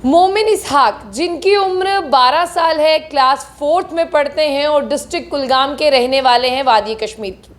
मोमिन इसहाक, जिनकी उम्र 12 साल है, क्लास 4th में पढ़ते हैं और डिस्ट्रिक्ट कुलगाम के रहने वाले हैं, वादी कश्मीर की।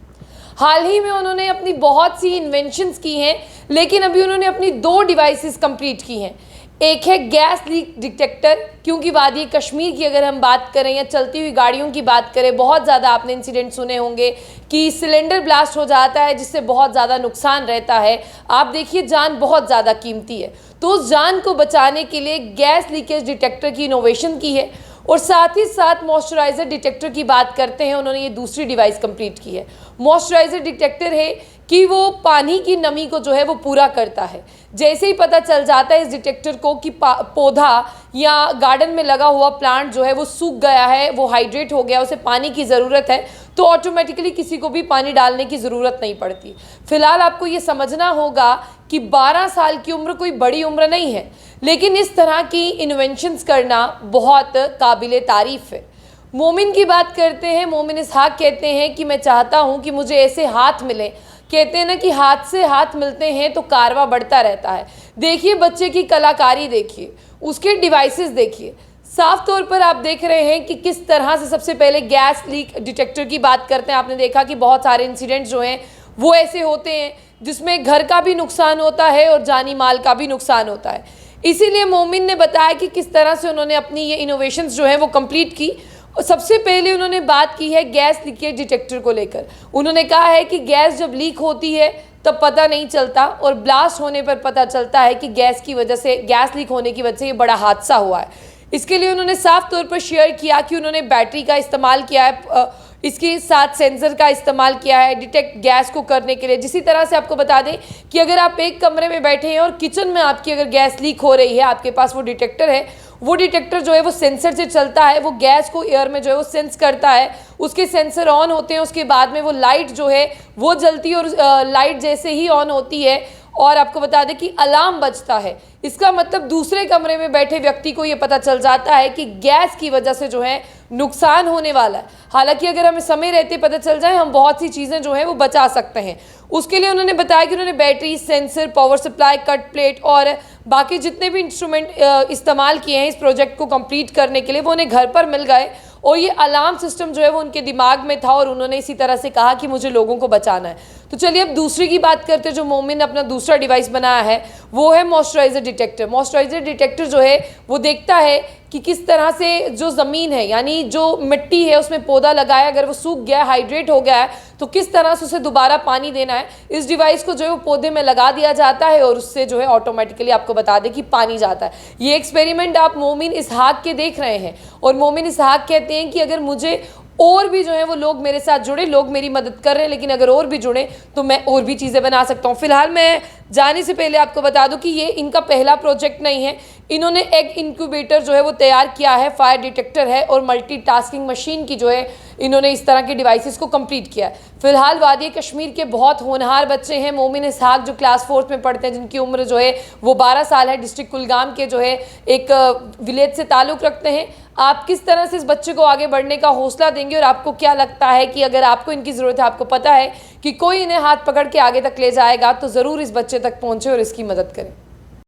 हाल ही में उन्होंने अपनी बहुत सी इन्वेंशंस की हैं, लेकिन अभी उन्होंने अपनी 2 डिवाइसेस कंप्लीट की हैं। एक है गैस लीक डिटेक्टर, क्योंकि वादी कश्मीर की अगर हम बात करें या चलती हुई गाड़ियों की बात करें, बहुत ज़्यादा आपने इंसिडेंट सुने होंगे कि सिलेंडर ब्लास्ट हो जाता है, जिससे बहुत ज़्यादा नुकसान रहता है। आप देखिए, जान बहुत ज़्यादा कीमती है, तो उस जान को बचाने के लिए गैस लीकेज डिटेक्टर की इनोवेशन की है। और साथ ही साथ मॉइस्चराइज़र डिटेक्टर की बात करते हैं, उन्होंने ये दूसरी डिवाइस कंप्लीट की है। मॉइस्चराइज़र डिटेक्टर है कि वो पानी की नमी को जो है वो पूरा करता है। जैसे ही पता चल जाता है इस डिटेक्टर को कि पौधा या गार्डन में लगा हुआ प्लांट जो है वो सूख गया है, वो हाइड्रेट हो गया, उसे पानी की ज़रूरत है, तो ऑटोमेटिकली किसी को भी पानी डालने की ज़रूरत नहीं पड़ती। फिलहाल आपको ये समझना होगा कि 12 साल की उम्र कोई बड़ी उम्र नहीं है, लेकिन इस तरह की इन्वेंशंस करना बहुत काबिले तारीफ़ है। मोमिन की बात करते हैं, मोमिन इसहाक कहते हैं कि मैं चाहता हूँ कि मुझे ऐसे हाथ मिले। कहते हैं ना कि हाथ से हाथ मिलते हैं तो कारवां बढ़ता रहता है। देखिए बच्चे की कलाकारी, देखिए उसके डिवाइसेस, देखिए साफ तौर पर आप देख रहे हैं कि किस तरह से सबसे पहले गैस लीक डिटेक्टर की बात करते हैं। आपने देखा कि बहुत सारे इंसिडेंट्स जो हैं वो ऐसे होते हैं जिसमें घर का भी नुकसान होता है और जानी माल का भी नुकसान होता है। इसीलिए मोमिन ने बताया कि किस तरह से उन्होंने अपनी ये इनोवेशंस जो हैं वो कंप्लीट की। और सबसे पहले उन्होंने बात की है गैस लीकेज डिटेक्टर को लेकर। उन्होंने कहा है कि गैस जब लीक होती है तब पता नहीं चलता, और ब्लास्ट होने पर पता चलता है कि गैस की वजह से, गैस लीक होने की वजह से ये बड़ा हादसा हुआ है। इसके लिए उन्होंने साफ तौर पर शेयर किया कि उन्होंने बैटरी का इस्तेमाल किया है, इसके साथ सेंसर का इस्तेमाल किया है डिटेक्ट गैस को करने के लिए। जिसी तरह से आपको बता दें कि अगर आप एक कमरे में बैठे हैं और किचन में आपकी अगर गैस लीक हो रही है, आपके पास वो डिटेक्टर है, वो डिटेक्टर जो है वो सेंसर से चलता है, वो गैस को एयर में जो है वो सेंस करता है, उसके सेंसर ऑन होते हैं, उसके बाद में वो लाइट जो है वो जलती है, और लाइट जैसे ही ऑन होती है और आपको बता दें कि अलार्म बजता है, इसका मतलब दूसरे कमरे में बैठे व्यक्ति को ये पता चल जाता है कि गैस की वजह से जो है नुकसान होने वाला है। हालांकि अगर हमें समय रहते पता चल जाए, हम बहुत सी चीज़ें जो हैं वो बचा सकते हैं। उसके लिए उन्होंने बताया कि उन्होंने battery, sensor, power supply, cut plate और बाकी जितने भी इंस्ट्रूमेंट इस्तेमाल किए हैं इस प्रोजेक्ट को कंप्लीट करने के लिए, वो उन्हें घर पर मिल गए, और ये अलार्म सिस्टम जो है वो उनके दिमाग में था, और उन्होंने इसी तरह से कहा कि मुझे लोगों को बचाना है। तो चलिए अब दूसरी की बात करते हैं। जो मोमिन ने अपना दूसरा डिवाइस बनाया है वो है मॉइस्चराइज़र डिटेक्टर। मॉइस्चराइज़र डिटेक्टर जो है वो देखता है कि किस तरह से जो ज़मीन है, यानी जो मिट्टी है, उसमें पौधा लगाया, अगर वो सूख गया, हाइड्रेट हो गया है, तो किस तरह से उसे दोबारा पानी देना है। इस डिवाइस को जो है वो पौधे में लगा दिया जाता है और उससे जो है ऑटोमेटिकली आपको बता दें कि पानी जाता है। ये एक्सपेरिमेंट आप मोमिन इसहाक के देख रहे हैं, और मोमिन इसहाक कहते हैं कि अगर मुझे और भी जो है वो लोग मेरे साथ जुड़े, लोग मेरी मदद कर रहे हैं, लेकिन अगर और भी जुड़े तो मैं और भी चीज़ें बना सकता हूँ। फिलहाल मैं जाने से पहले आपको बता दूं कि ये इनका पहला प्रोजेक्ट नहीं है। इन्होंने एग इंक्यूबेटर जो है वो तैयार किया है, फायर डिटेक्टर है, और मल्टीटास्किंग मशीन की जो है इन्होंने इस तरह के डिवाइसेस को कंप्लीट किया है। फिलहाल वादी कश्मीर के बहुत होनहार बच्चे हैं। मोमिन इसहाक जो क्लास 4th में पढ़ते हैं, जिनकी उम्र जो है वो 12 साल है, डिस्ट्रिक्ट कुलगाम के जो है एक विलेज से ताल्लुक़ रखते हैं। आप किस तरह से इस बच्चे को आगे बढ़ने का हौसला देंगे, और आपको क्या लगता है कि अगर आपको इनकी ज़रूरत है, आपको पता है कि कोई इन्हें हाथ पकड़ के आगे तक ले जाएगा, तो ज़रूर इस बच्चे तक पहुँचे और इसकी मदद करें।